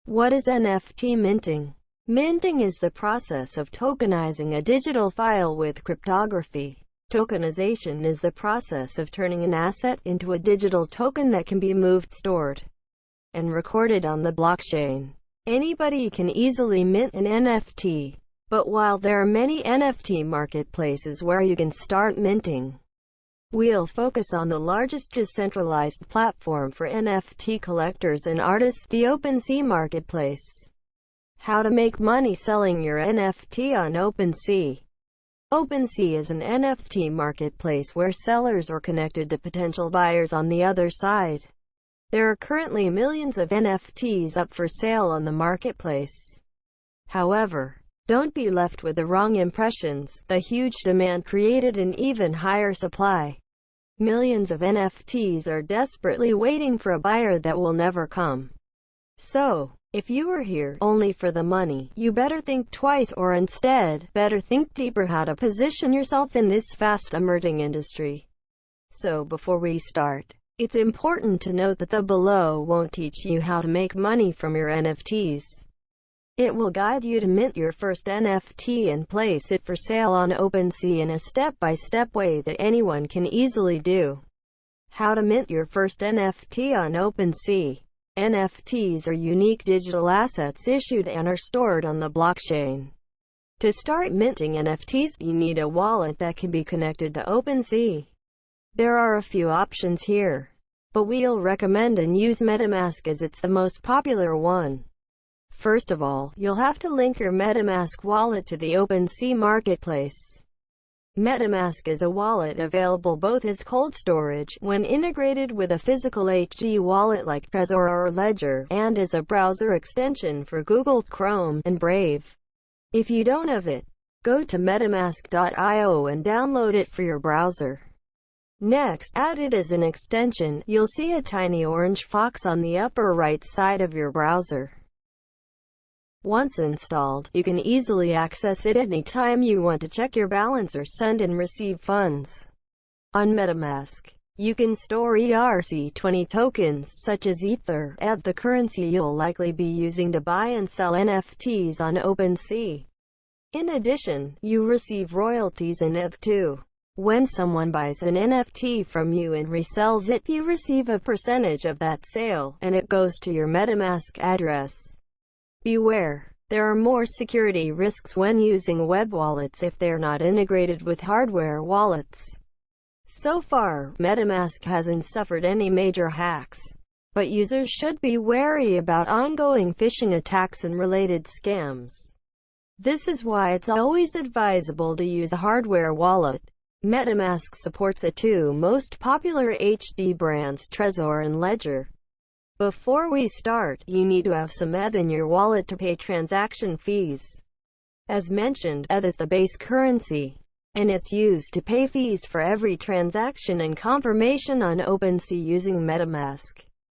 What is NFT minting? Minting is the process of tokenizing a digital file with cryptography. Tokenization is the process of turning an asset into a digital token that can be moved, stored, and recorded on the blockchain. Anybody can easily mint an NFT, but while there are many NFT marketplaces where you can start minting, we'll focus on the largest decentralized platform for NFT collectors and artists, the OpenSea marketplace. How to make money selling your NFT on OpenSea. OpenSea is an NFT marketplace where sellers are connected to potential buyers on the other side. There are currently millions of NFTs up for sale on the marketplace. However, don't be left with the wrong impressions. The huge demand created an even higher supply. Millions of NFTs are desperately waiting for a buyer that will never come. So, if you are here only for the money, you better think twice, or instead, better think deeper how to position yourself in this fast emerging industry. So before we start, it's important to note that the below won't teach you how to make money from your NFTs. It will guide you to mint your first NFT and place it for sale on OpenSea in a step-by-step way that anyone can easily do. How to mint your first NFT on OpenSea. NFTs are unique digital assets issued and are stored on the blockchain. To start minting NFTs, you need a wallet that can be connected to OpenSea. There are a few options here, but we'll recommend and use MetaMask as it's the most popular one. First of all, you'll have to link your MetaMask wallet to the OpenSea marketplace. MetaMask is a wallet available both as cold storage, when integrated with a physical HD wallet like Trezor or Ledger, and as a browser extension for Google Chrome and Brave. If you don't have it, go to metamask.io and download it for your browser. Next, add it as an extension. You'll see a tiny orange fox on the upper right side of your browser. Once installed, you can easily access it anytime you want to check your balance or send and receive funds. On MetaMask, you can store ERC20 tokens such as Ether, the currency you'll likely be using to buy and sell NFTs on OpenSea. In addition, you receive royalties in ETH too. When someone buys an NFT from you and resells it, you receive a percentage of that sale, and it goes to your MetaMask address. Beware, there are more security risks when using web wallets if they're not integrated with hardware wallets. So far, MetaMask hasn't suffered any major hacks, but users should be wary about ongoing phishing attacks and related scams. This is why it's always advisable to use a hardware wallet. MetaMask supports the two most popular HD brands, Trezor and Ledger. Before we start, you need to have some ETH in your wallet to pay transaction fees. As mentioned, ETH is the base currency, and it's used to pay fees for every transaction and confirmation on OpenSea using MetaMask.